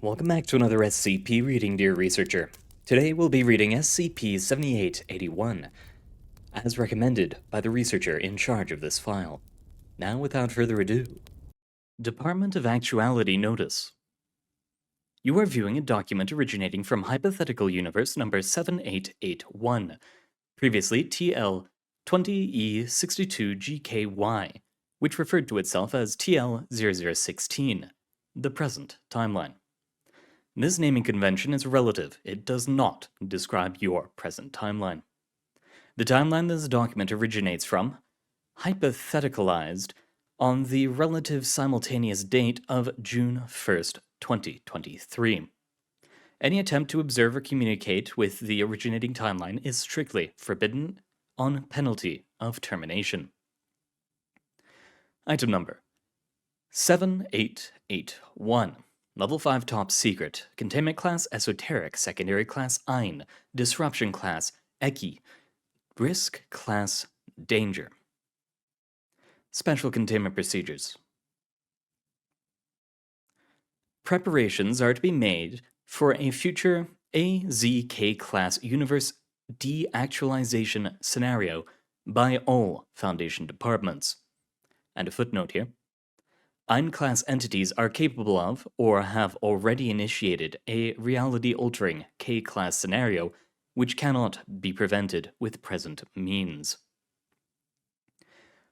Welcome back to another SCP reading, dear researcher. Today we'll be reading SCP-7881, as recommended by the researcher in charge of this file. Now, without further ado, Department of Actuality Notice. You are viewing a document originating from Hypothetical Universe number 7881, previously TL-20E62GKY, which referred to itself as TL-0016, the present timeline. This naming convention is relative. It does not describe your present timeline. The timeline this document originates from, hypotheticalized on the relative simultaneous date of June 1st, 2023. Any attempt to observe or communicate with the originating timeline is strictly forbidden on penalty of termination. Item number 7881. Level 5 Top Secret, Containment Class Esoteric, Secondary Class Ein, Disruption Class Eki, Risk Class Danger. Special Containment Procedures. Preparations are to be made for a future AZK Class Universe deactualization scenario by all Foundation departments. And a footnote here. Ein-class entities are capable of, or have already initiated, a reality-altering K-class scenario which cannot be prevented with present means.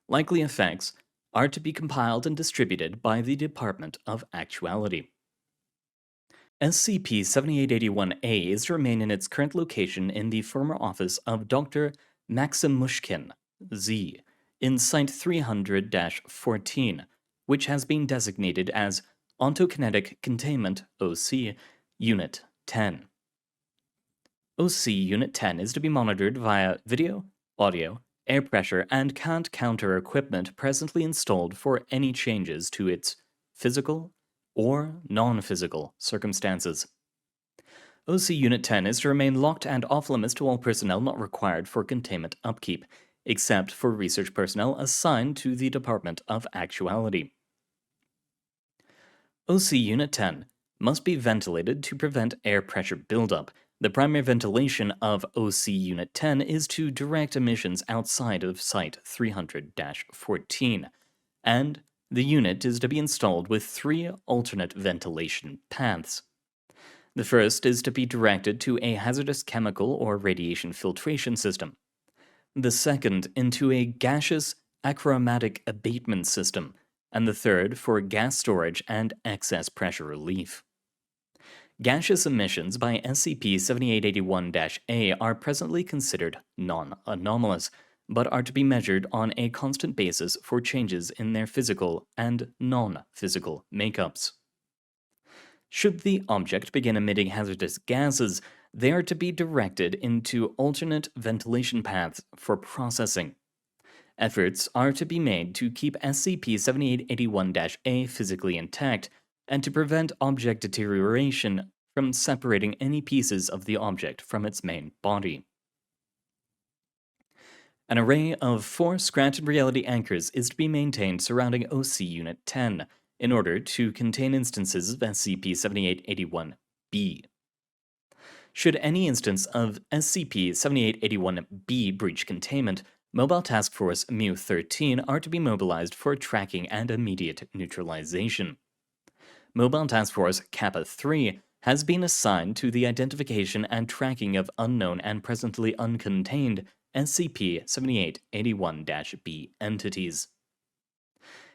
Likely effects are to be compiled and distributed by the Department of Actuality. SCP-7881-A is to remain in its current location in the former office of Dr. Maximushkin, Z, in Site 300-14, which has been designated as Ontokinetic Containment OC Unit 10. OC Unit 10 is to be monitored via video, audio, air pressure, and can't counter equipment presently installed for any changes to its physical or non-physical circumstances. OC Unit 10 is to remain locked and off-limits to all personnel not required for containment upkeep, except for research personnel assigned to the Department of Actuality. OC Unit 10 must be ventilated to prevent air pressure buildup. The primary ventilation of OC Unit 10 is to direct emissions outside of Site 300-14, and the unit is to be installed with 3 alternate ventilation paths. The first is to be directed to a hazardous chemical or radiation filtration system. The second into a gaseous achromatic abatement system, and the third for gas storage and excess pressure relief. Gaseous emissions by SCP-7881-A are presently considered non-anomalous, but are to be measured on a constant basis for changes in their physical and non-physical makeups. Should the object begin emitting hazardous gases, they are to be directed into alternate ventilation paths for processing. Efforts are to be made to keep SCP-7881-A physically intact and to prevent object deterioration from separating any pieces of the object from its main body. An array of 4 Scranton reality anchors is to be maintained surrounding OC Unit 10 in order to contain instances of SCP-7881-B. Should any instance of SCP-7881-B breach containment, Mobile Task Force Mu-13 are to be mobilized for tracking and immediate neutralization. Mobile Task Force Kappa-3 has been assigned to the identification and tracking of unknown and presently uncontained SCP-7881-B entities.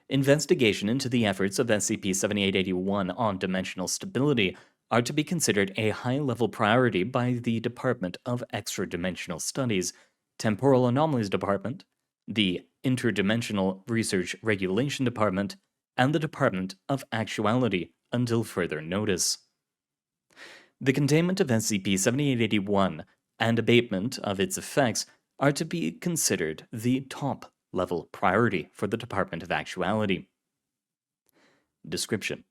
Investigation into the efforts of SCP-7881 on dimensional stability are to be considered a high-level priority by the Department of Extra-Dimensional Studies, Temporal Anomalies Department, the Interdimensional Research Regulation Department, and the Department of Actuality until further notice. The containment of SCP-7881 and abatement of its effects are to be considered the top-level priority for the Department of Actuality. Description: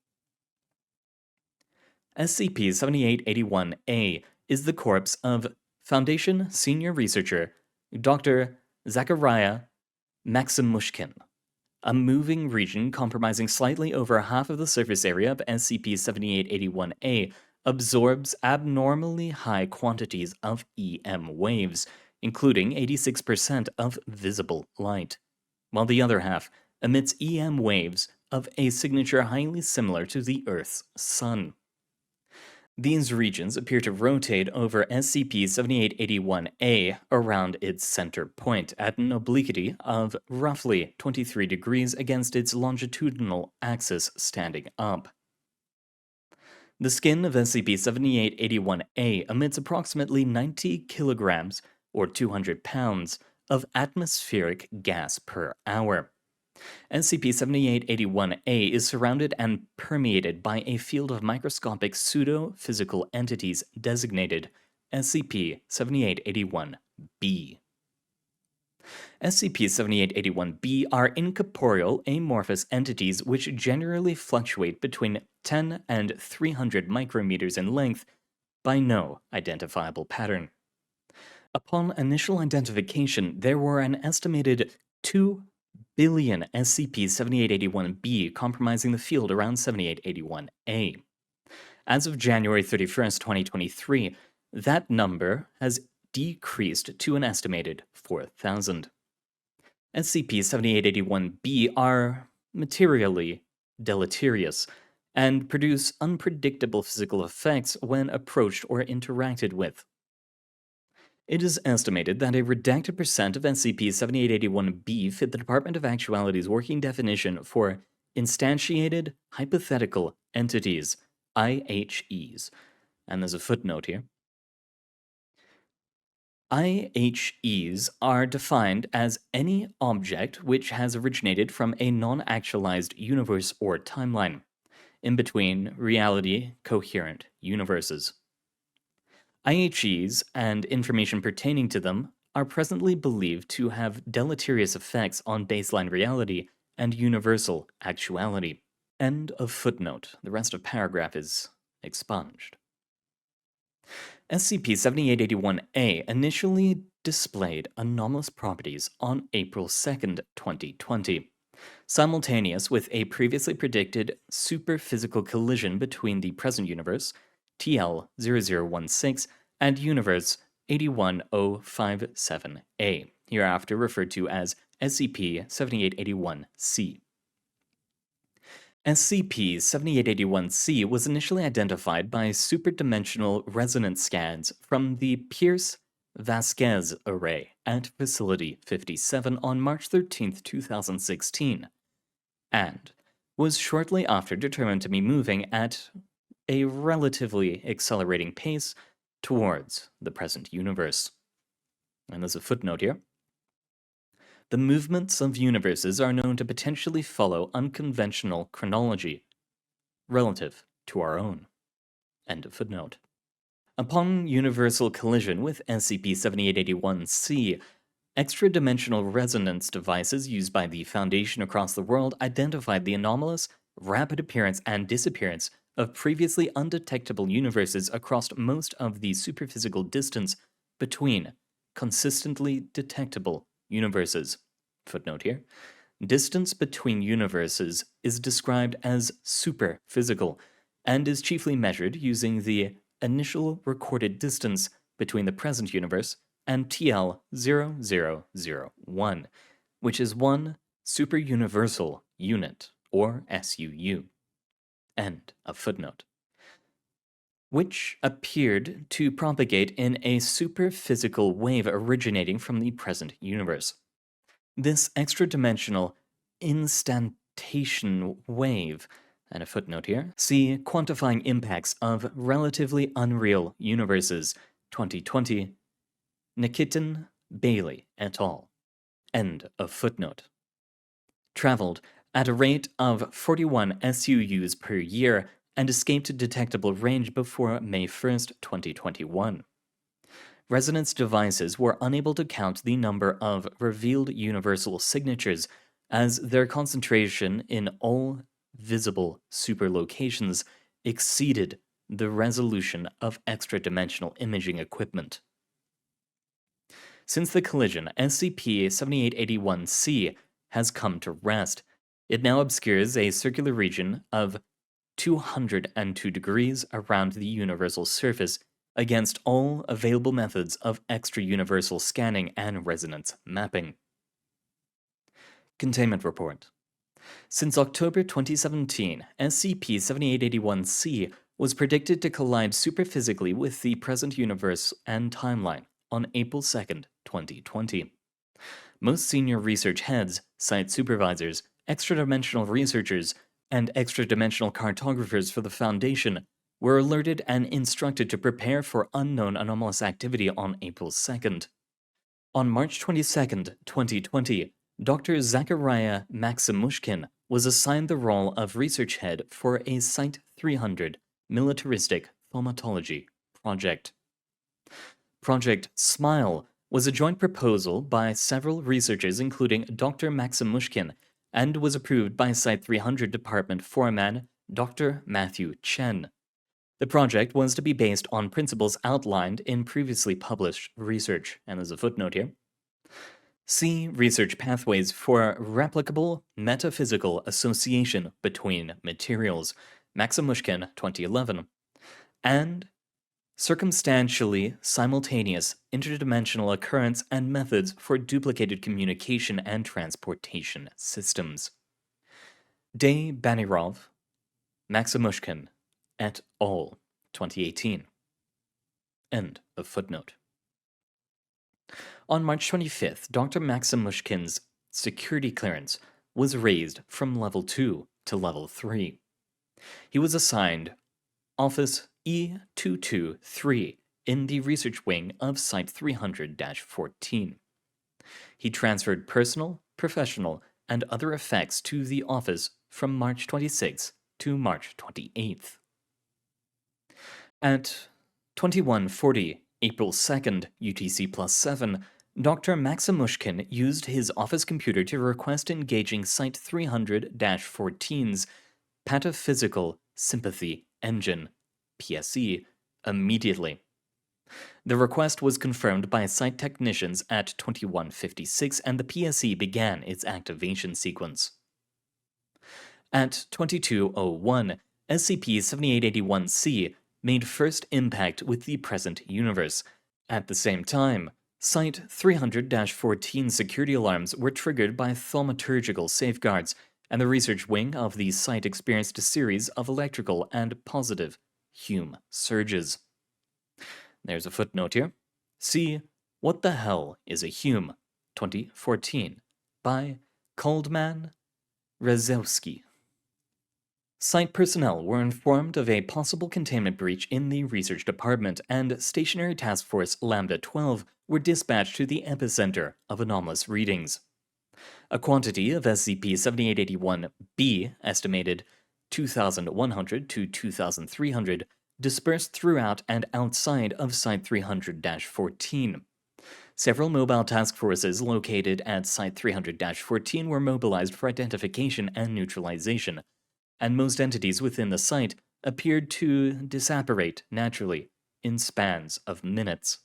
SCP-7881-A is the corpse of Foundation Senior Researcher Dr. Zachariah Maximushkin, A moving region comprising slightly over half of the surface area of SCP-7881-A absorbs abnormally high quantities of EM waves, including 86% of visible light, while the other half emits EM waves of a signature highly similar to the Earth's sun. These regions appear to rotate over SCP-7881-A around its center point at an obliquity of roughly 23 degrees against its longitudinal axis standing up. The skin of SCP-7881-A emits approximately 90 kilograms, or 200 pounds, of atmospheric gas per hour. SCP-7881-A is surrounded and permeated by a field of microscopic pseudo-physical entities designated SCP-7881-B. SCP-7881-B are incorporeal amorphous entities which generally fluctuate between 10 and 300 micrometers in length by no identifiable pattern. Upon initial identification, there were an estimated 2 billion SCP-7881-B comprising the field around 7881-A. As of January 31st, 2023, that number has decreased to an estimated 4,000. SCP-7881-B are materially deleterious and produce unpredictable physical effects when approached or interacted with. It is estimated that a redacted percent of SCP-7881-B fit the Department of Actuality's working definition for instantiated hypothetical entities, IHEs. And there's a footnote here. IHEs are defined as any object which has originated from a non-actualized universe or timeline, in between reality-coherent universes. IHEs and information pertaining to them are presently believed to have deleterious effects on baseline reality and universal actuality. End of footnote. The rest of paragraph is expunged. SCP-7881-A initially displayed anomalous properties on April 2nd, 2020, simultaneous with a previously predicted superphysical collision between the present universe, TL-0016, and universe 81057-A, hereafter referred to as SCP-7881-C. SCP-7881-C was initially identified by superdimensional resonance scans from the Pierce-Vasquez array at Facility 57 on March 13, 2016, and was shortly after determined to be moving at a relatively accelerating pace towards the present universe. And there's a footnote here. The movements of universes are known to potentially follow unconventional chronology relative to our own. End of footnote. Upon universal collision with SCP-7881-C, extra-dimensional resonance devices used by the Foundation across the world identified the anomalous, rapid appearance and disappearance of previously undetectable universes across most of the superphysical distance between consistently detectable universes. Footnote here. Distance between universes is described as superphysical and is chiefly measured using the initial recorded distance between the present universe and TL-0001, which is one superuniversal unit, or SUU. End of footnote. Which appeared to propagate in a superphysical wave originating from the present universe. This extra-dimensional instantation wave, and a footnote here, see Quantifying Impacts of Relatively Unreal Universes, 2020, Nikitin, Bailey et al. End of footnote. Traveled at a rate of 41 SUUs per year and escaped detectable range before May 1st, 2021. Resonance devices were unable to count the number of revealed universal signatures, as their concentration in all visible superlocations exceeded the resolution of extra-dimensional imaging equipment. Since the collision, SCP-7881-C has come to rest, It now obscures a circular region of 202 degrees around the universal surface against all available methods of extra-universal scanning and resonance mapping. Containment Report. Since October 2017, SCP-7881-C was predicted to collide superphysically with the present universe and timeline on April 2nd, 2020. Most senior research heads, site supervisors, extra-dimensional researchers, and extra-dimensional cartographers for the Foundation were alerted and instructed to prepare for unknown anomalous activity on April 2nd. On March 22nd, 2020, Dr. Zachariah Maximushkin was assigned the role of research head for a Site-300 militaristic thaumatology project. Project SMILE was a joint proposal by several researchers including Dr. Maximushkin and was approved by Site-300 Department Foreman Dr. Matthew Chen. The project was to be based on principles outlined in previously published research, and there's a footnote here. See research pathways for replicable metaphysical association between materials, Maximushkin 2011, and circumstantially simultaneous interdimensional occurrence and methods for duplicated communication and transportation systems. Day Banirov, Maximushkin, et al., 2018. End of footnote. On March 25th, Dr. Maximushkin's security clearance was raised from Level 2 to Level 3. He was assigned Office E223 in the research wing of Site-300-14. He transferred personal, professional, and other effects to the office from March 26th to March 28th. At 2140, April 2nd, UTC+7, Dr. Maximushkin used his office computer to request engaging Site-300-14's Pataphysical Sympathy Engine, PSE, immediately. The request was confirmed by site technicians at 2156 and the PSE began its activation sequence. At 2201, SCP-7881-C made first impact with the present universe. At the same time, Site-300-14 security alarms were triggered by thaumaturgical safeguards, and the research wing of the site experienced a series of electrical and positive Hume surges. There's a footnote here. See What the Hell is a Hume, 2014, by Koldman Rezewski. Site personnel were informed of a possible containment breach in the research department, and Stationary Task Force Lambda-12 were dispatched to the epicenter of anomalous readings. A quantity of SCP-7881-B, estimated 2,100 to 2,300, dispersed throughout and outside of Site-300-14. Several mobile task forces located at Site-300-14 were mobilized for identification and neutralization, and most entities within the site appeared to disapparate naturally in spans of minutes.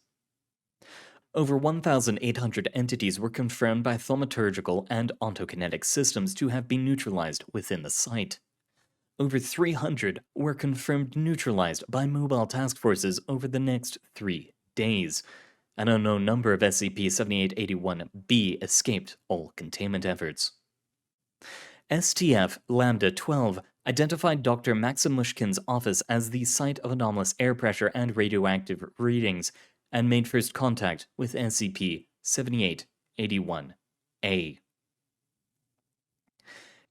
Over 1,800 entities were confirmed by thaumaturgical and ontokinetic systems to have been neutralized within the site. Over 300 were confirmed neutralized by mobile task forces over the next 3 days. An unknown number of SCP-7881-B escaped all containment efforts. STF Lambda-12 identified Dr. Maximushkin's office as the site of anomalous air pressure and radioactive readings and made first contact with SCP-7881-A.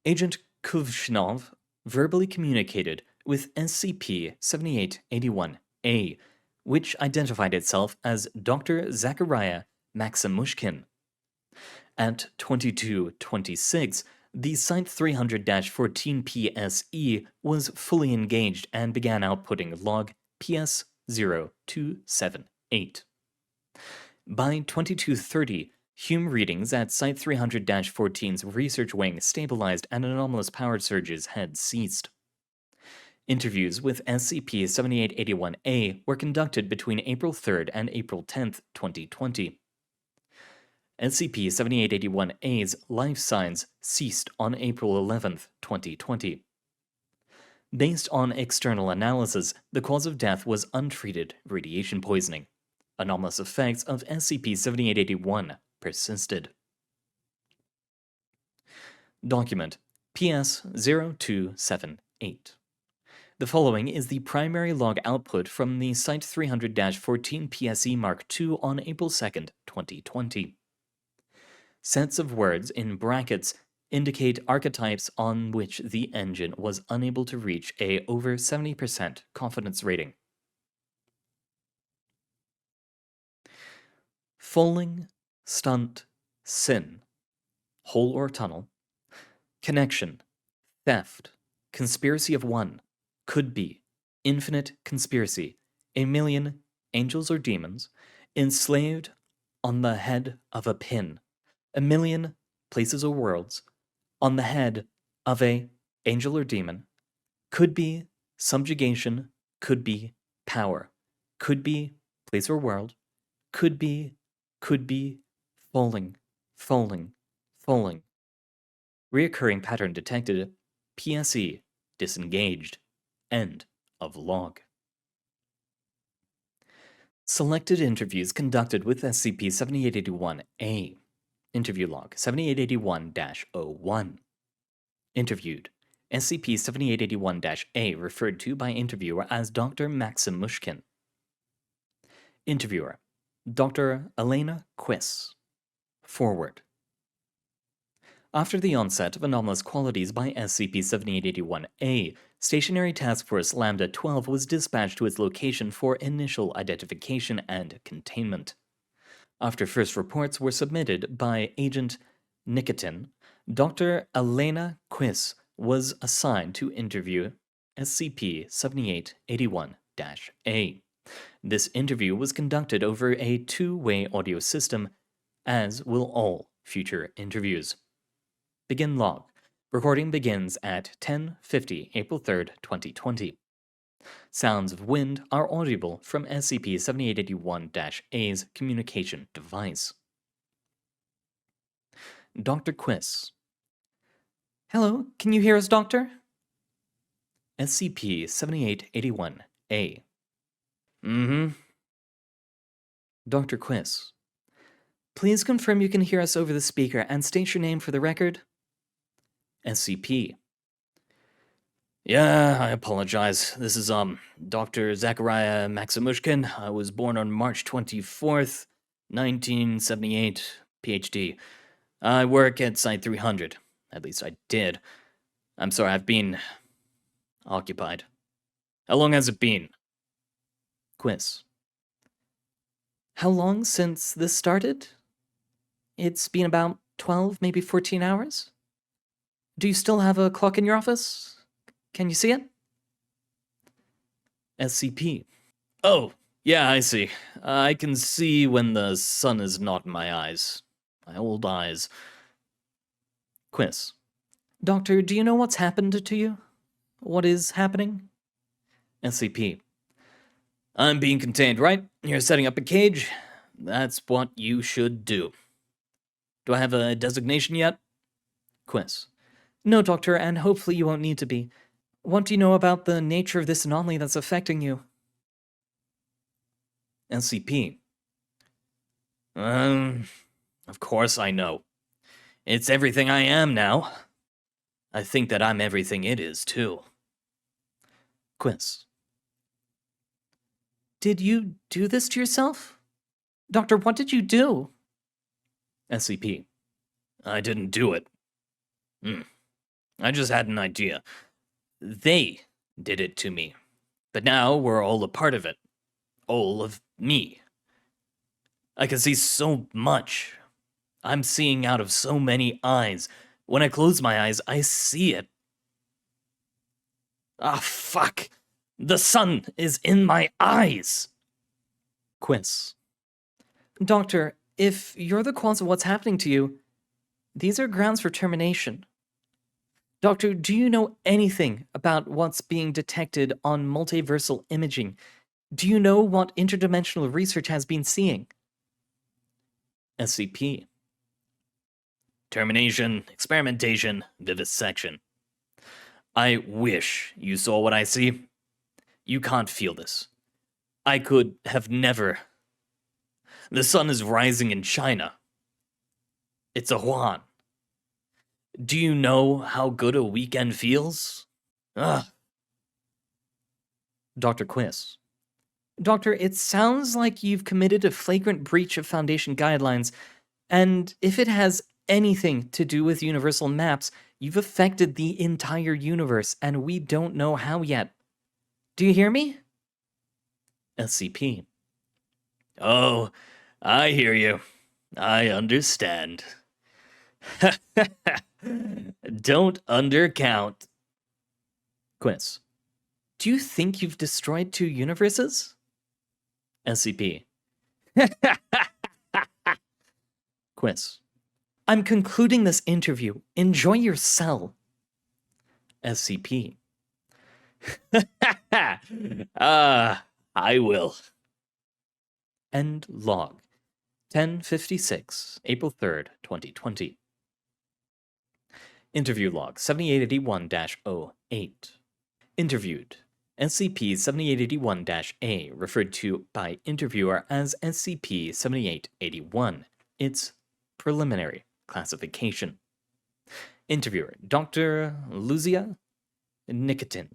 Agent Kuvshinov verbally communicated with SCP-7881-A, which identified itself as Dr. Zachariah Maximushkin. At 2226, the Site-300-14 PSE was fully engaged and began outputting log PS-0278. By 2230, Hume readings at Site-300-14's research wing stabilized and anomalous power surges had ceased. Interviews with SCP-7881-A were conducted between April 3rd and April 10th, 2020. SCP-7881-A's life signs ceased on April 11th, 2020. Based on external analysis, the cause of death was untreated radiation poisoning. Anomalous effects of SCP-7881 persisted. Document PS-0278. The following is the primary log output from the Site 300-14 PSE Mark II on April 2nd, 2020. Sets of words in brackets indicate archetypes on which the engine was unable to reach a over 70% confidence rating. Falling, stunt, sin, hole or tunnel, connection, theft, conspiracy of one, could be, infinite conspiracy, a million, angels or demons, enslaved on the head of a pin, a million, places or worlds, on the head of a angel or demon, could be, subjugation, could be, power, could be, place or world, could be, falling, falling, falling. Reoccurring pattern detected, PSE, disengaged, end of log. Selected interviews conducted with SCP-7881-A. Interview log 7881-01. Interviewed. SCP-7881-A referred to by interviewer as Dr. Maxim Mushkin. Interviewer. Dr. Elena Quiss. Forward. After the onset of anomalous qualities by SCP-7881-A, Stationary Task Force Lambda-12 was dispatched to its location for initial identification and containment. After first reports were submitted by Agent Nikitin, Dr. Elena Quiss was assigned to interview SCP-7881-A. This interview was conducted over a two-way audio system, as will all future interviews. Begin log. Recording begins at 10:50 April 3rd, 2020. Sounds of wind are audible from SCP-7881-A's communication device. Dr. Quiss. Hello, can you hear us, Doctor? SCP-7881-A. Dr. Quiss. Please confirm you can hear us over the speaker and state your name for the record. SCP. Yeah, I apologize. This is, Dr. Zachariah Maximushkin. I was born on March 24th, 1978, PhD. I work at Site 300. At least I did. I'm sorry, I've been occupied. How long has it been? Quiz. How long since this started? It's been about 12, maybe 14 hours? Do you still have a clock in your office? Can you see it? SCP. Oh, yeah, I see. I can see when the sun is not in my eyes. My old eyes. Quiz. Doctor, do you know what's happened to you? What is happening? SCP. I'm being contained, right? You're setting up a cage? That's what you should do. Do I have a designation yet? Quiz. No, Doctor, and hopefully you won't need to be. What do you know about the nature of this anomaly that's affecting you? SCP. Of course I know. It's everything I am now. I think that I'm everything it is, too. Quiz. Did you do this to yourself? Doctor, what did you do? SCP. I didn't do it. I just had an idea. They did it to me. But now we're all a part of it. All of me. I can see so much. I'm seeing out of so many eyes. When I close my eyes, I see it. Ah, fuck. The sun is in my eyes. Quiz. Doctor, if you're the cause of what's happening to you, these are grounds for termination. Doctor, do you know anything about what's being detected on multiversal imaging? Do you know what interdimensional research has been seeing? SCP. termination, experimentation, vivisection. I wish you saw what I see. You can't feel this. I could have never. The sun is rising in China. It's a Juan. Do you know how good a weekend feels? Ugh. Dr. Quiz. Doctor, it sounds like you've committed a flagrant breach of Foundation guidelines, and if it has anything to do with universal maps, you've affected the entire universe, and we don't know how yet. Do you hear me? SCP. Oh, I hear you. I understand. Don't undercount. Quiz. Do you think you've destroyed 2 universes? SCP. Quiz. I'm concluding this interview. Enjoy your cell. SCP. I will. End log. 10:56, April 3rd, 2020. Interview log 7881-08. Interviewed. SCP-7881-A, referred to by interviewer as SCP-7881. Its preliminary classification. Interviewer, Dr. Luzia Nikitin.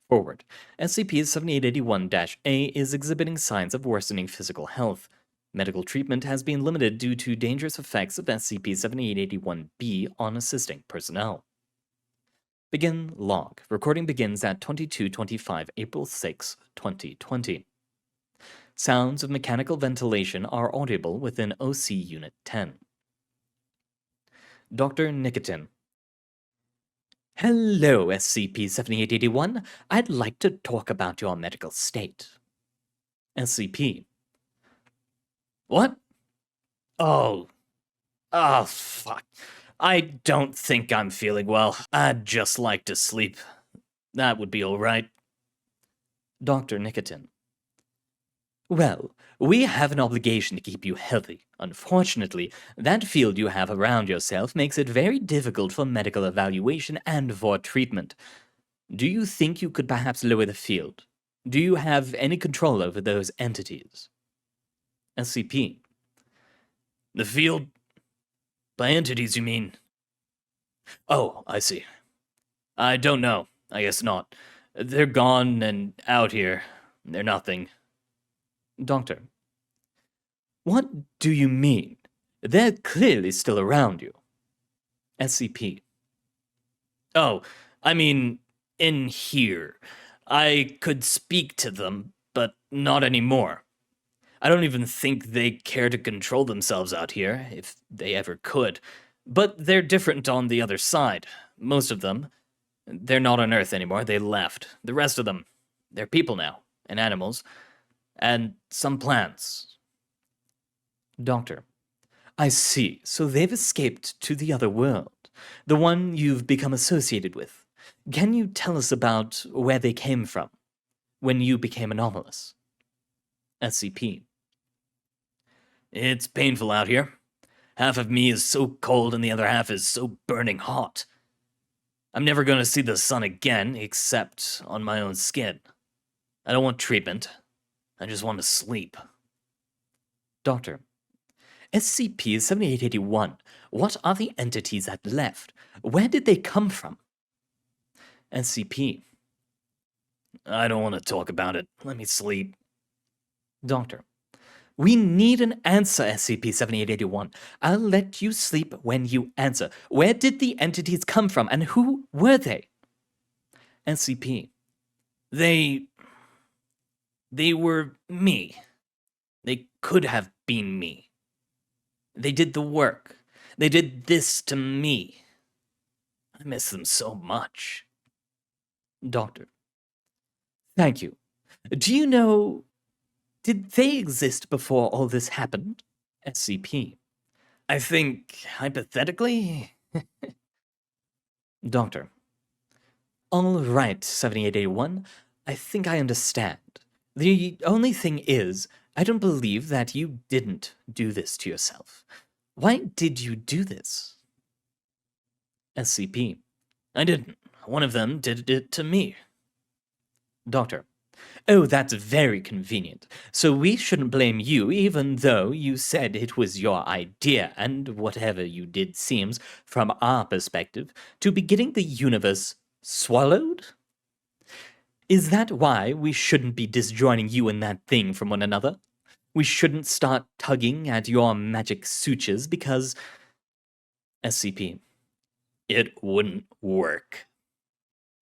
Forward. SCP-7881-A is exhibiting signs of worsening physical health. Medical treatment has been limited due to dangerous effects of SCP-7881-B on assisting personnel. Begin log. Recording begins at 22:25, April 6, 2020. Sounds of mechanical ventilation are audible within OC Unit 10. Dr. Nikitin. Hello, SCP-7881. I'd like to talk about your medical state. SCP. What? Oh, fuck. I don't think I'm feeling well. I'd just like to sleep. That would be all right. Dr. Nikitin. Well, we have an obligation to keep you healthy. Unfortunately, that field you have around yourself makes it very difficult for medical evaluation and for treatment. Do you think you could perhaps lower the field? Do you have any control over those entities? SCP. The field? By entities, you mean? Oh, I see. I don't know. I guess not. They're gone and out here. They're nothing. Doctor. What do you mean? They're clearly still around you. SCP. Oh, I mean, in here. I could speak to them, but not anymore. I don't even think they care to control themselves out here, if they ever could. But they're different on the other side. Most of them. They're not on Earth anymore, they left. The rest of them, they're people now, and animals, and some plants. Doctor. I see, so they've escaped to the other world, the one you've become associated with. Can you tell us about where they came from, when you became anomalous? SCP. It's painful out here. Half of me is so cold and the other half is so burning hot. I'm never going to see the sun again, except on my own skin. I don't want treatment. I just want to sleep. Doctor. SCP-7881. What are the entities that left? Where did they come from? SCP. I don't want to talk about it. Let me sleep. Doctor. We need an answer, SCP-7881. I'll let you sleep when you answer. Where did the entities come from, and who were they? SCP. They were me. They could have been me. They did the work. They did this to me. I miss them so much. Doctor. Thank you. Do you know... Did they exist before all this happened? SCP. I think, hypothetically... Doctor. All right, 7881. I think I understand. The only thing is, I don't believe that you didn't do this to yourself. Why did you do this? SCP. I didn't. One of them did it to me. Doctor. Oh, that's very convenient. So we shouldn't blame you, even though you said it was your idea, and whatever you did seems, from our perspective, to be getting the universe swallowed? Is that why we shouldn't be disjoining you and that thing from one another? We shouldn't start tugging at your magic sutures because... SCP. It wouldn't work.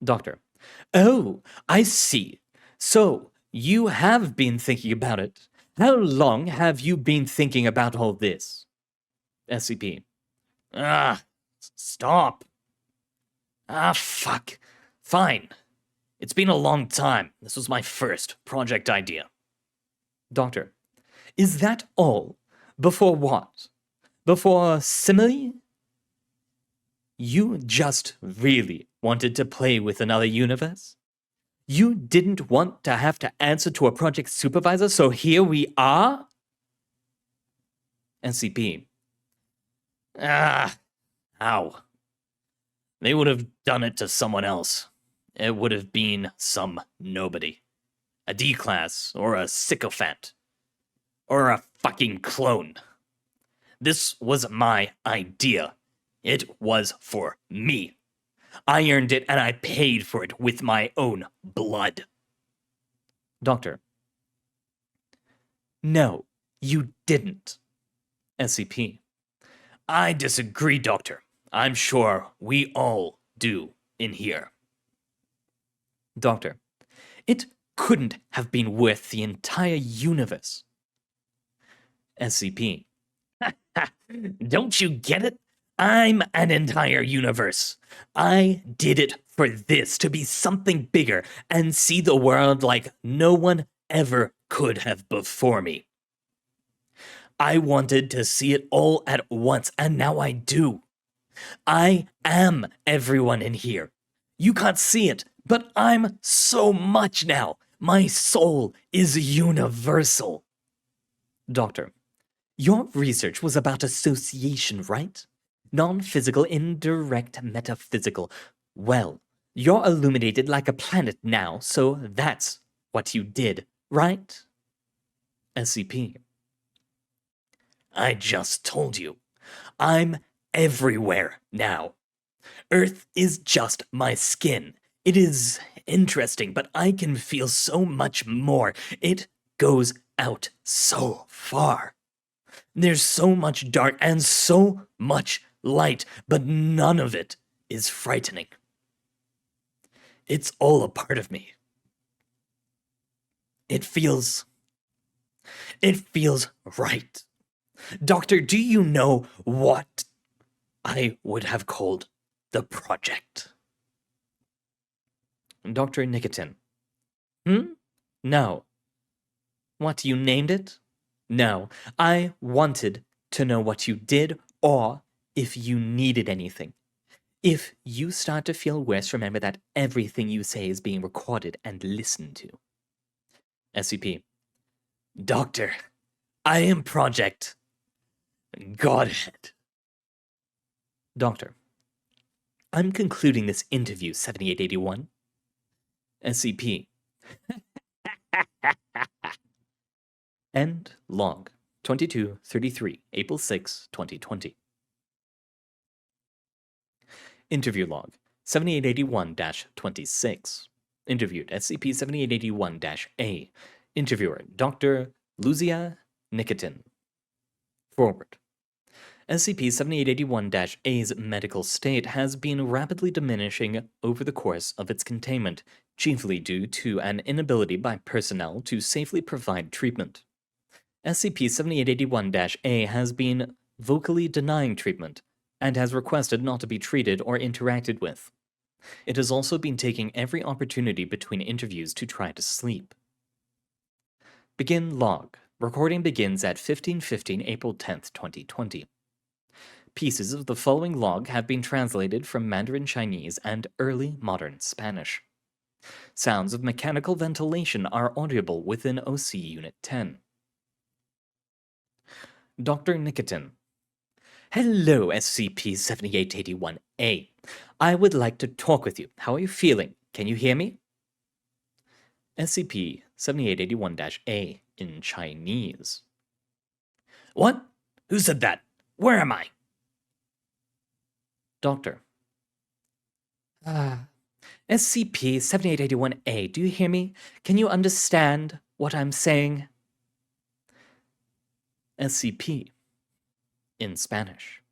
Doctor. Oh, I see. So, you have been thinking about it. How long have you been thinking about all this? SCP. Stop. Fuck. Fine. It's been a long time. This was my first project idea. Doctor. Is that all? Before what? Before simile? You just really wanted to play with another universe? You didn't want to have to answer to a project supervisor, so here we are? SCP. Ow. They would have done it to someone else. It would have been some nobody. A D-class, or a sycophant. Or a fucking clone. This was my idea. It was for me. I earned it and I paid for it with my own blood. Doctor. No, you didn't. SCP. I disagree, Doctor. I'm sure we all do in here. Doctor. It couldn't have been worth the entire universe. SCP. Don't you get it? I'm an entire universe. I did it for this, to be something bigger and see the world like no one ever could have before me. I wanted to see it all at once, and now I do. I am everyone in here. You can't see it, but I'm so much now. My soul is universal. Doctor. Your research was about association, right? Non-physical, indirect, metaphysical. Well, you're illuminated like a planet now, so that's what you did, right? SCP. I just told you. I'm everywhere now. Earth is just my skin. It is interesting, but I can feel so much more. It goes out so far. There's so much dark and so much light, but none of it is frightening. It's all a part of me. It feels right. Doctor, do you know what I would have called the project? Dr. Nikitin. No. What, you named it? No, I wanted to know what you did or if you needed anything. If you start to feel worse, remember that everything you say is being recorded and listened to. SCP. Doctor, I am Project Godhead. Doctor. I'm concluding this interview, 7881. SCP. End log 2233, April 6, 2020. Interview log 7881-26. Interviewed SCP-7881-A. Interviewer Dr. Luzia Nikitin. Forward. SCP-7881-A's medical state has been rapidly diminishing over the course of its containment, chiefly due to an inability by personnel to safely provide treatment. SCP-7881-A has been vocally denying treatment and has requested not to be treated or interacted with. It has also been taking every opportunity between interviews to try to sleep. Begin log. Recording begins at 15:15 April 10th, 2020. Pieces of the following log have been translated from Mandarin Chinese and early modern Spanish. Sounds of mechanical ventilation are audible within OC Unit 10. Dr. Nikitin. Hello, SCP-7881-A. I would like to talk with you. How are you feeling? Can you hear me? SCP-7881-A in Chinese. What? Who said that? Where am I? Doctor. SCP-7881-A, do you hear me? Can you understand what I'm saying? SCP in Spanish.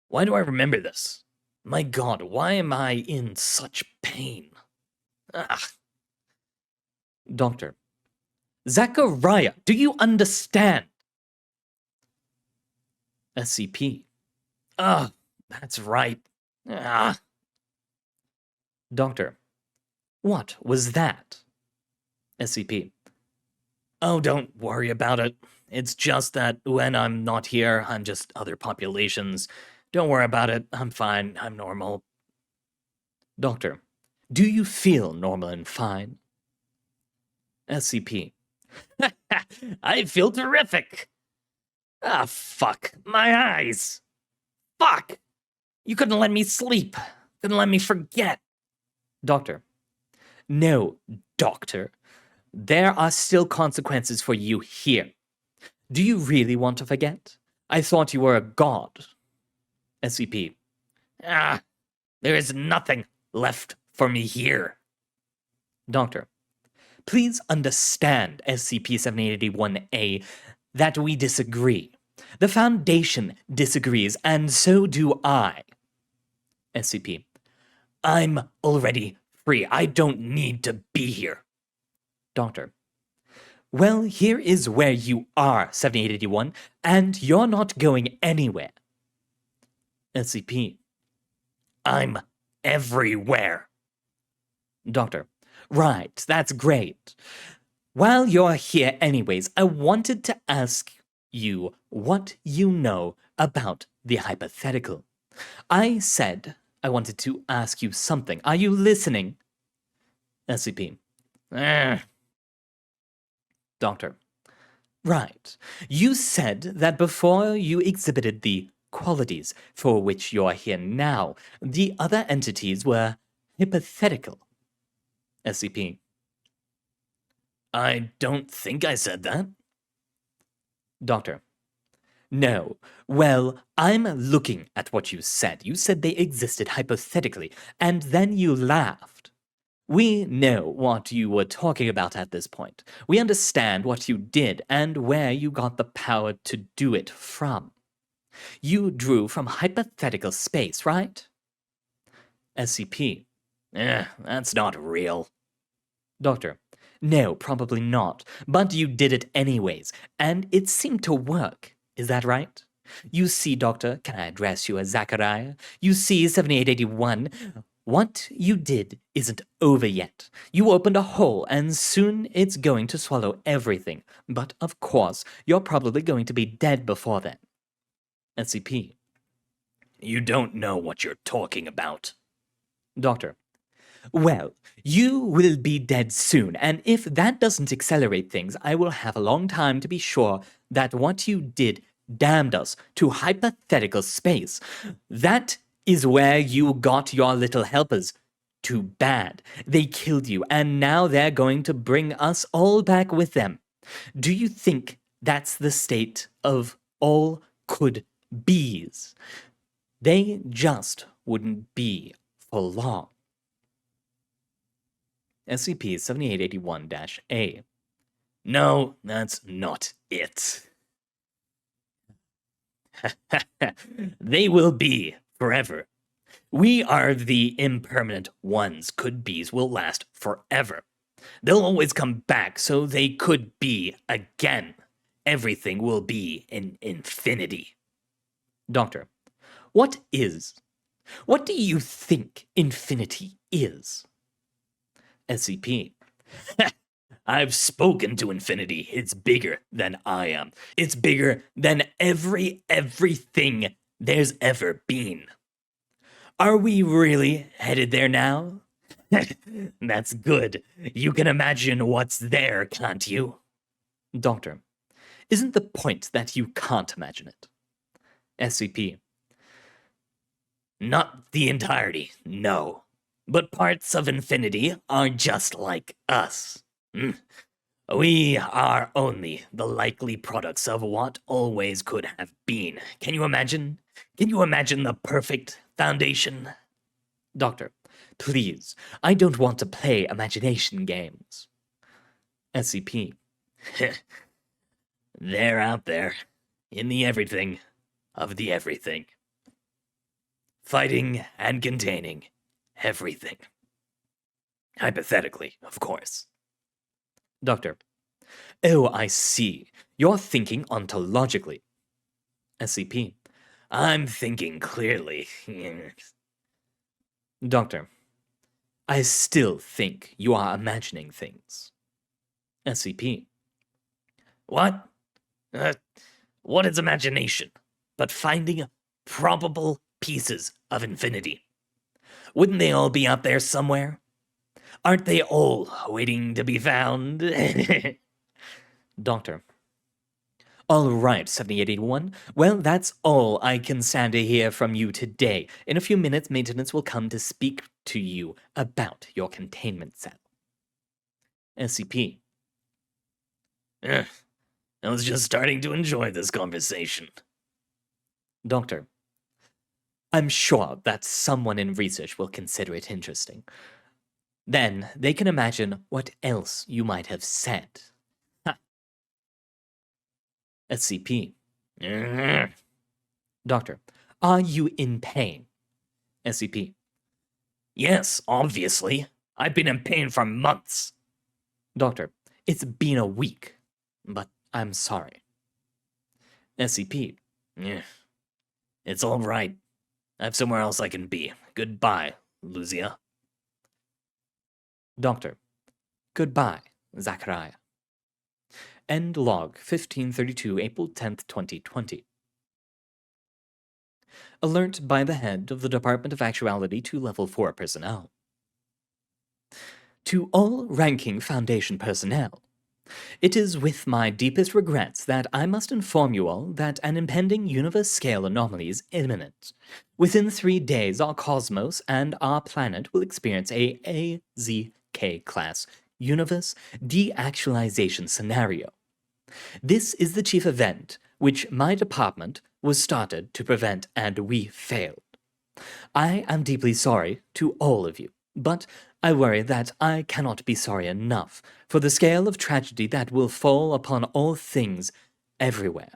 Why do I remember this? My God, why am I in such pain? Ugh. Doctor. Zachariah, do you understand? SCP. Ugh, that's right. Ah. Doctor. What was that? SCP. Oh, don't worry about it. It's just that when I'm not here, I'm just other populations. Don't worry about it. I'm fine. I'm normal. Doctor. Do you feel normal and fine? SCP. I feel terrific. Ah, fuck. My eyes. Fuck. You couldn't let me sleep. Couldn't let me forget. Doctor. No, Doctor. There are still consequences for you here. Do you really want to forget? I thought you were a god. SCP. Ah, there is nothing left for me here. Doctor. Please understand, SCP-7881-A, that we disagree. The Foundation disagrees, and so do I. SCP. I'm already free. I don't need to be here. Doctor. Well, here is where you are, 7881, and you're not going anywhere. SCP. I'm everywhere. Doctor. Right, that's great. While you're here anyways, I wanted to ask you what you know about the hypothetical. I said I wanted to ask you something. Are you listening? SCP. Doctor. Right. You said that before you exhibited the qualities for which you're here now, the other entities were hypothetical. SCP. I don't think I said that. Doctor. No. Well, I'm looking at what you said. You said they existed hypothetically, and then you laughed. We know what you were talking about at this point. We understand what you did and where you got the power to do it from. You drew from hypothetical space, right? SCP. That's not real. Doctor. No, probably not. But you did it anyways, and it seemed to work. Is that right? You see, Doctor, can I address you as Zachariah? You see, 7881, what you did isn't over yet. You opened a hole, and soon it's going to swallow everything. But, of course, you're probably going to be dead before then. SCP. You don't know what you're talking about. Doctor. Well, you will be dead soon, and if that doesn't accelerate things, I will have a long time to be sure that what you did damned us to hypothetical space. That is where you got your little helpers. Too bad. They killed you, and now they're going to bring us all back with them. Do you think that's the state of all could be's? They just wouldn't be for long. SCP-7881-A. No, that's not it. They will be forever. We are the impermanent ones. Could be's will last forever. They'll always come back, so they could be again. Everything will be in infinity. Doctor, what do you think infinity is? SCP. I've spoken to infinity. It's bigger than I am. It's bigger than everything there's ever been. Are we really headed there now? That's good. You can imagine what's there, can't you? Doctor. Isn't the point that you can't imagine it? SCP. Not the entirety, no. But parts of infinity are just like us. We are only the likely products of what always could have been. Can you imagine? Can you imagine the perfect foundation? Doctor. Please, I don't want to play imagination games. SCP. They're out there, in the everything of the everything. Fighting and containing everything. Hypothetically, of course. Doctor. Oh, I see. You're thinking ontologically. SCP. I'm thinking clearly. Doctor. I still think you are imagining things. SCP. What? What is imagination but finding probable pieces of infinity? Wouldn't they all be out there somewhere? Aren't they all waiting to be found? Doctor. All right, 7881. Well, that's all I can stand to hear from you today. In a few minutes, maintenance will come to speak to you about your containment cell. SCP. I was just starting to enjoy this conversation. Doctor. I'm sure that someone in research will consider it interesting. Then they can imagine what else you might have said. Ha. SCP. Doctor. Are you in pain? SCP. Yes, obviously. I've been in pain for months. Doctor. It's been a week, but I'm sorry. SCP. It's all right. I have somewhere else I can be. Goodbye, Luzia. Doctor. Goodbye, Zachariah. End log 1532, April 10th, 2020. Alert by the head of the Department of Actuality to Level 4 personnel. To all ranking Foundation personnel, it is with my deepest regrets that I must inform you all that an impending universe-scale anomaly is imminent. Within 3 days, our cosmos and our planet will experience a AZK-class universe de-actualization scenario. This is the chief event which my department was started to prevent, and we failed. I am deeply sorry to all of you, but I worry that I cannot be sorry enough for the scale of tragedy that will fall upon all things everywhere.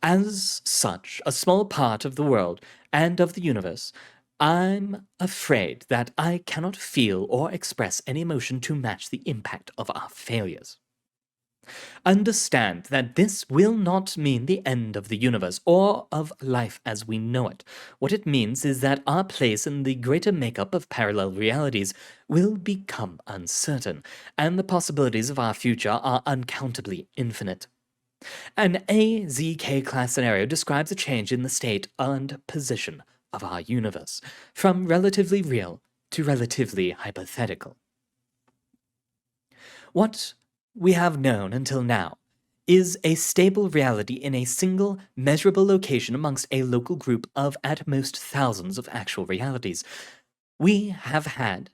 As such, a small part of the world and of the universe, I'm afraid that I cannot feel or express any emotion to match the impact of our failures. Understand that this will not mean the end of the universe or of life as we know it. What it means is that our place in the greater makeup of parallel realities will become uncertain, and the possibilities of our future are uncountably infinite. An AZK-class scenario describes a change in the state and position of our universe, from relatively real to relatively hypothetical. What we have known until now is a stable reality in a single, measurable location amongst a local group of at most thousands of actual realities. We have had,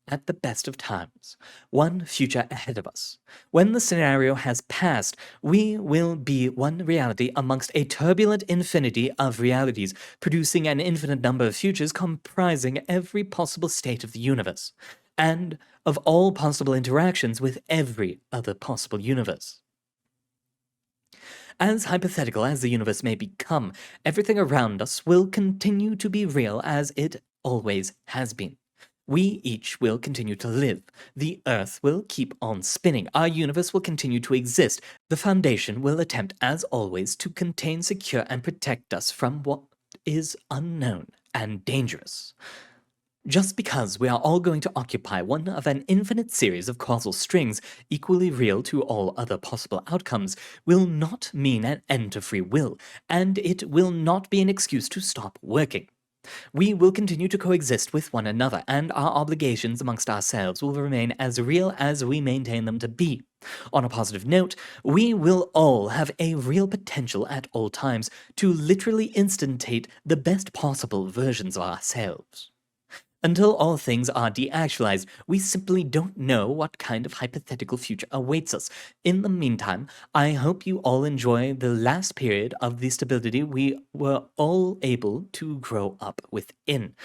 at the best of times, one future ahead of us. When the scenario has passed, we will be one reality amongst a turbulent infinity of realities, producing an infinite number of futures comprising every possible state of the universe, and of all possible interactions with every other possible universe. As hypothetical as the universe may become, everything around us will continue to be real as it always has been. We each will continue to live. The Earth will keep on spinning. Our universe will continue to exist. The Foundation will attempt, as always, to contain, secure, and protect us from what is unknown and dangerous. Just because we are all going to occupy one of an infinite series of causal strings equally real to all other possible outcomes will not mean an end to free will, and it will not be an excuse to stop working. We will continue to coexist with one another, and our obligations amongst ourselves will remain as real as we maintain them to be. On a positive note, we will all have a real potential at all times to literally instantate the best possible versions of ourselves. Until all things are deactualized, we simply don't know what kind of hypothetical future awaits us. In the meantime, I hope you all enjoy the last period of the stability we were all able to grow up within.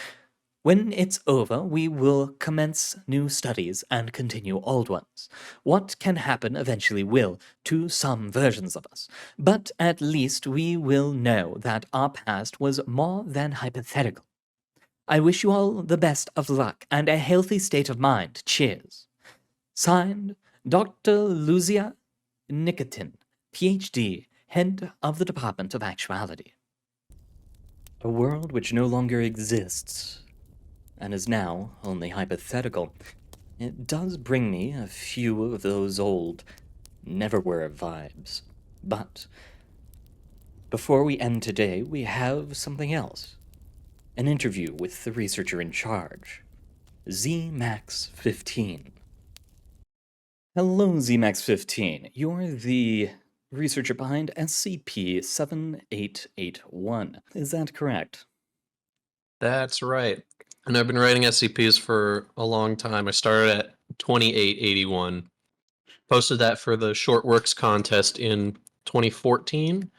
When it's over, we will commence new studies and continue old ones. What can happen eventually will, to some versions of us. But at least we will know that our past was more than hypothetical. I wish you all the best of luck and a healthy state of mind. Cheers. Signed, Dr. Luzia Nikitin, PhD, Head of the Department of Actuality. A world which no longer exists, and is now only hypothetical. It does bring me a few of those old Neverwhere vibes. But before we end today, we have something else. An interview with the researcher in charge, ZMax15. Hello, ZMax15. You're the researcher behind SCP-7881. Is that correct? That's right. And I've been writing SCPs for a long time. I started at 2881. Posted that for the Short Works contest in 2014.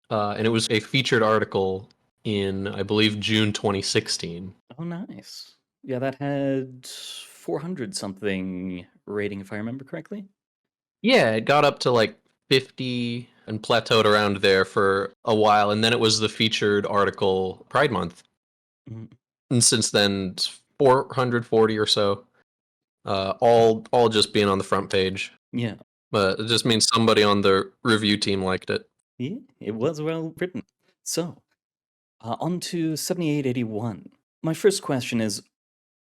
And it was a featured article in, I believe, June 2016. Oh, nice. Yeah, that had 400 something rating, if I remember correctly. Yeah, it got up to like 50 and plateaued around there for a while. And then it was the featured article Pride Month. Mhm. And since then, it's 440 or so. All just being on the front page. Yeah. But it just means somebody on the review team liked it. Yeah, it was well written. So, on to 7881. My first question is,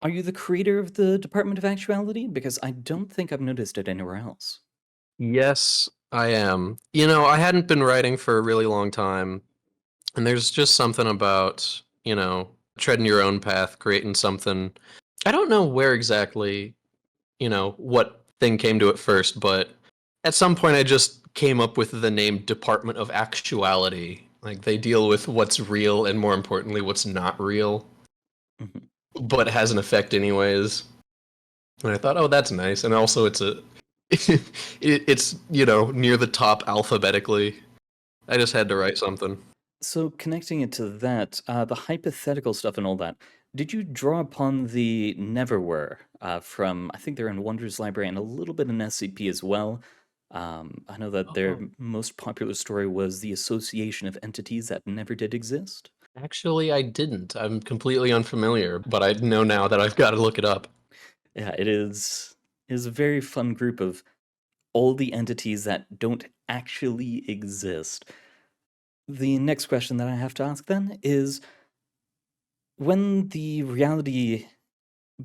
are you the creator of the Department of Actuality? Because I don't think I've noticed it anywhere else. Yes, I am. You know, I hadn't been writing for a really long time, and there's just something about, treading your own path, creating something. I don't know where exactly, what thing came to it first, but at some point I just came up with the name Department of Actuality. Like, they deal with what's real and, more importantly, what's not real, Mhm. but has an effect anyways. And I thought, oh, that's nice. And also it's it's, near the top alphabetically. I just had to write something. So, connecting it to that, the hypothetical stuff and all that, did you draw upon the Neverwhere from, I think they're in Wonders Library and a little bit in SCP as well? I know that their most popular story was the association of entities that never did exist. Actually, I didn't. I'm completely unfamiliar, but I know now that I've got to look it up. Yeah, it is a very fun group of all the entities that don't actually exist. The next question that I have to ask then is, when the reality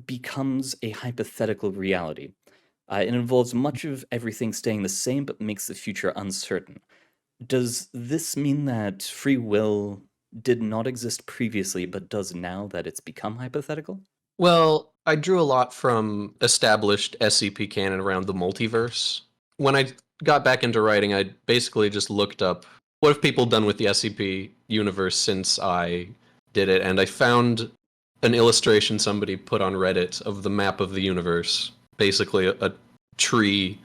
becomes a hypothetical reality, it involves much of everything staying the same but makes the future uncertain. Does this mean that free will did not exist previously but does now that it's become hypothetical? Well, I drew a lot from established SCP canon around the multiverse. When I got back into writing, I basically just looked up what have people done with the SCP universe since I did it, and I found an illustration somebody put on Reddit of the map of the universe, basically a tree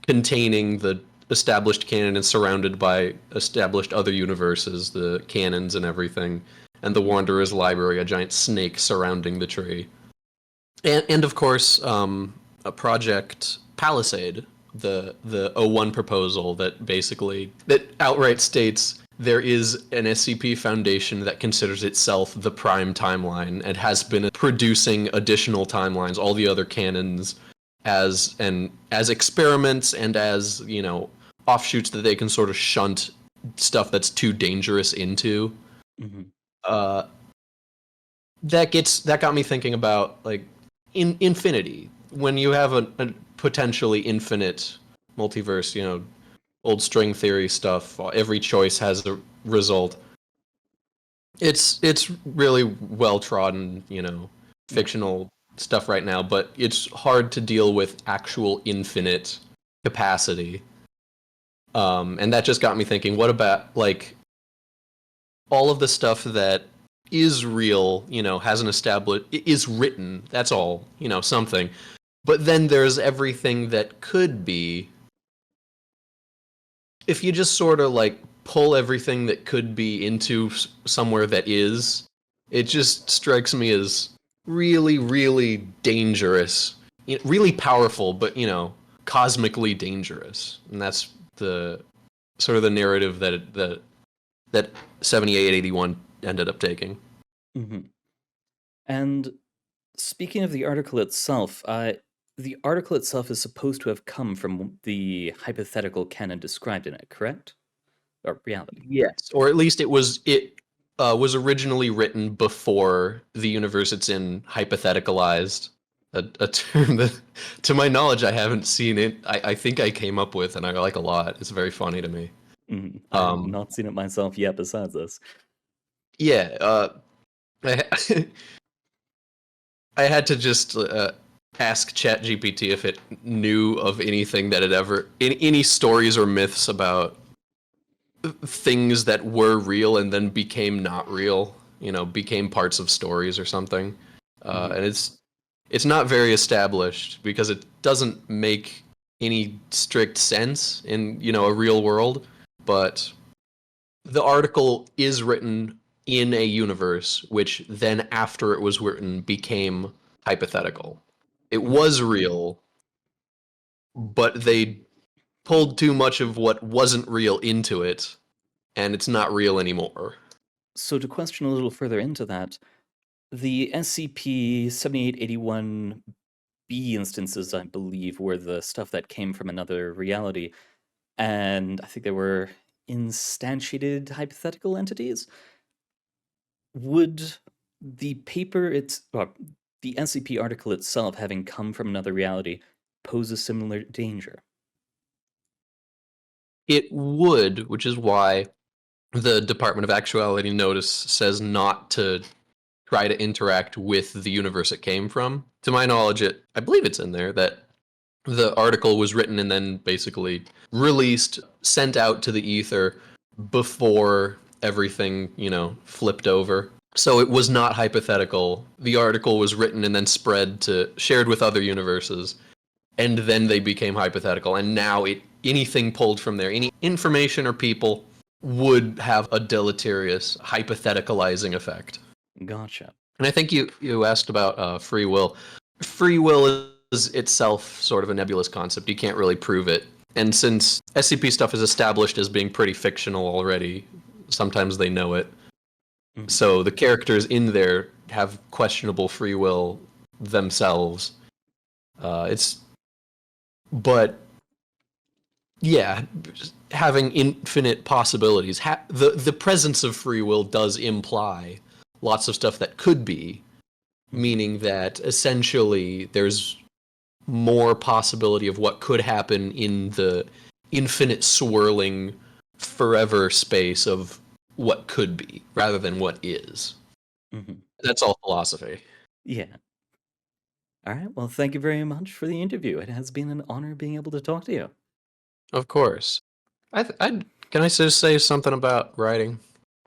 containing the established canon and surrounded by established other universes, the canons and everything, and the Wanderer's Library, a giant snake surrounding the tree. And of course, a project Palisade, the O1 proposal that outright states there is an SCP Foundation that considers itself the prime timeline and has been producing additional timelines, all the other canons, as experiments and as, offshoots that they can sort of shunt stuff that's too dangerous into. Mm-hmm. That got me thinking about, like, in infinity, when you have a potentially infinite multiverse, old string theory stuff, every choice has a result. It's really well trodden, fictional stuff right now, but it's hard to deal with actual infinite capacity. And that just got me thinking, what about like all of the stuff that is real, hasn't established, is written, that's all, something. But then there's everything that could be. If you just sort of like pull everything that could be into somewhere that is, it just strikes me as really, really dangerous, really powerful, but cosmically dangerous. And that's the sort of the narrative that 7881 ended up taking. Hmm. And speaking of the article itself, the article itself is supposed to have come from the hypothetical canon described in it, correct? Or reality. Yes, or at least it was originally written before the universe it's in hypotheticalized. A term that, to my knowledge, I haven't seen it. I think I came up with, and I like a lot. It's very funny to me. I have not seen it myself yet. Besides this, Yeah, I, I had to just ask ChatGPT if it knew of anything that had ever any stories or myths about things that were real and then became not real, became parts of stories or something. And it's not very established because it doesn't make any strict sense in, a real world. But the article is written in a universe which then, after it was written, became hypothetical. It was real, but they pulled too much of what wasn't real into it, and it's not real anymore. so to question a little further into that, the SCP-7881B instances, I believe, were the stuff that came from another reality, and I think they were instantiated hypothetical entities. Would the paper the SCP article itself, having come from another reality, pose a similar danger? It would, which is why the Department of Actuality Notice says not to try to interact with the universe it came from. To my knowledge, I believe it's in there that the article was written and then basically released, sent out to the ether before everything, flipped over. So it was not hypothetical. The article was written and then shared with other universes, and then they became hypothetical. And now anything pulled from there, any information or people, would have a deleterious hypotheticalizing effect. Gotcha. And I think you asked about free will. Free will is itself sort of a nebulous concept. You can't really prove it. And since SCP stuff is established as being pretty fictional already, sometimes they know it. So the characters in there have questionable free will themselves. But yeah, having infinite possibilities. The presence of free will does imply lots of stuff that could be, meaning that essentially there's more possibility of what could happen in the infinite swirling forever space of what could be rather than what is. That's all philosophy. Yeah. All right. Well, thank you very much for the interview. It has been an honor being able to talk to you. Of course. Can I just say something about writing?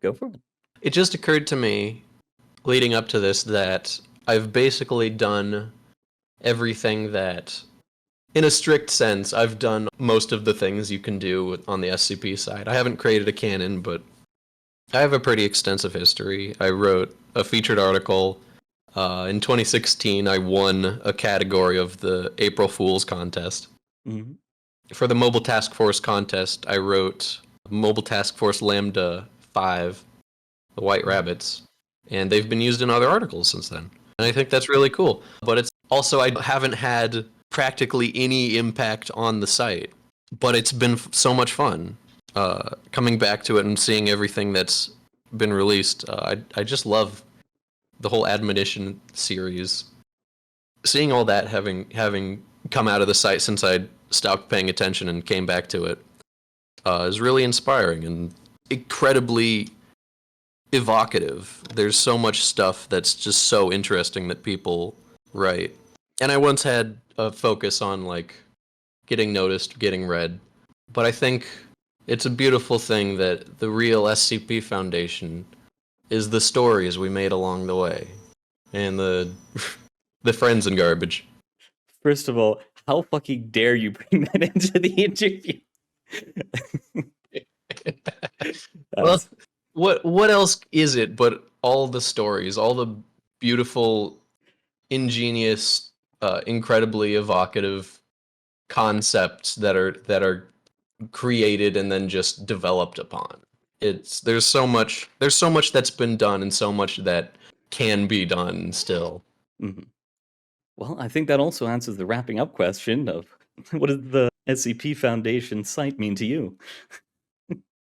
Go for it. It just occurred to me leading up to this that I've basically done everything that, in a strict sense, I've done most of the things you can do on the SCP side. I haven't created a canon, but I have a pretty extensive history. I wrote a featured article. In 2016, I won a category of the April Fool's contest. For the Mobile Task Force contest, I wrote Mobile Task Force Lambda 5, the White Rabbits, and they've been used in other articles since then. And I think that's really cool. But it's also, I haven't had practically any impact on the site, but it's been so much fun coming back to it and seeing everything that's been released. I just love the whole Admonition series. Seeing all that having come out of the site since I stopped paying attention and came back to it is really inspiring and incredibly evocative. There's so much stuff that's just so interesting that people write. And I once had a focus on like getting noticed, getting read. But I think it's a beautiful thing that the real SCP Foundation is the stories we made along the way. And the the friends and garbage. First of all, how fucking dare you bring that into the interview? Well, what else is it but all the stories, all the beautiful, ingenious, incredibly evocative concepts that are created and then just developed upon. There's so much that's been done and so much that can be done still. Mhm. Well, I think that also answers the wrapping up question of what does the SCP Foundation site mean to you?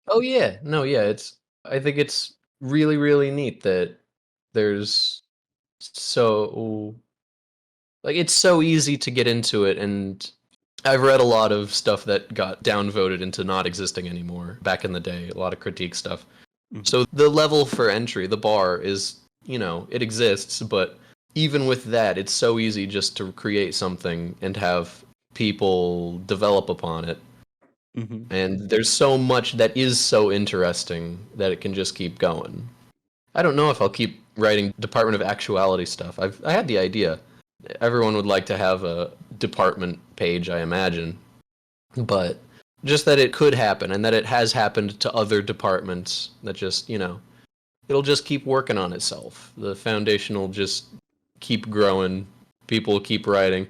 Oh yeah, no, yeah, I think it's really really neat that there's so like it's so easy to get into it, and I've read a lot of stuff that got downvoted into not existing anymore back in the day, a lot of critique stuff. Mhm. So the level for entry, the bar is, it exists, but even with that, it's so easy just to create something and have people develop upon it. Mhm. And there's so much that is so interesting that it can just keep going. I don't know if I'll keep writing Department of Actuality stuff. I had the idea. Everyone would like to have a department page, I imagine. But just that it could happen and that it has happened to other departments that just, it'll just keep working on itself. The foundation will just keep growing. People keep writing.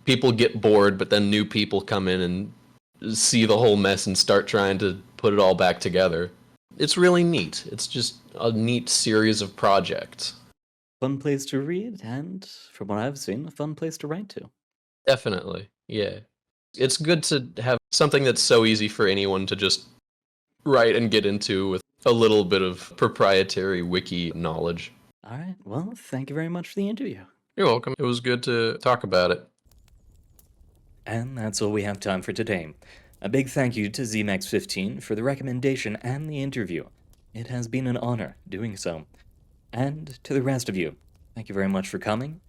People get bored, but then new people come in and see the whole mess and start trying to put it all back together. It's really neat. It's just a neat series of projects. Fun place to read, and from what I've seen, a fun place to write to. Definitely. Yeah. It's good to have something that's so easy for anyone to just write and get into with a little bit of proprietary wiki knowledge. All right. Well, thank you very much for the interview. You're welcome. It was good to talk about it. And that's all we have time for today. A big thank you to ZMax15 for the recommendation and the interview. It has been an honor doing so. And to the rest of you, thank you very much for coming.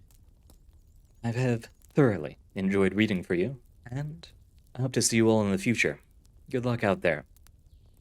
I have thoroughly enjoyed reading for you, and I hope to see you all in the future. Good luck out there.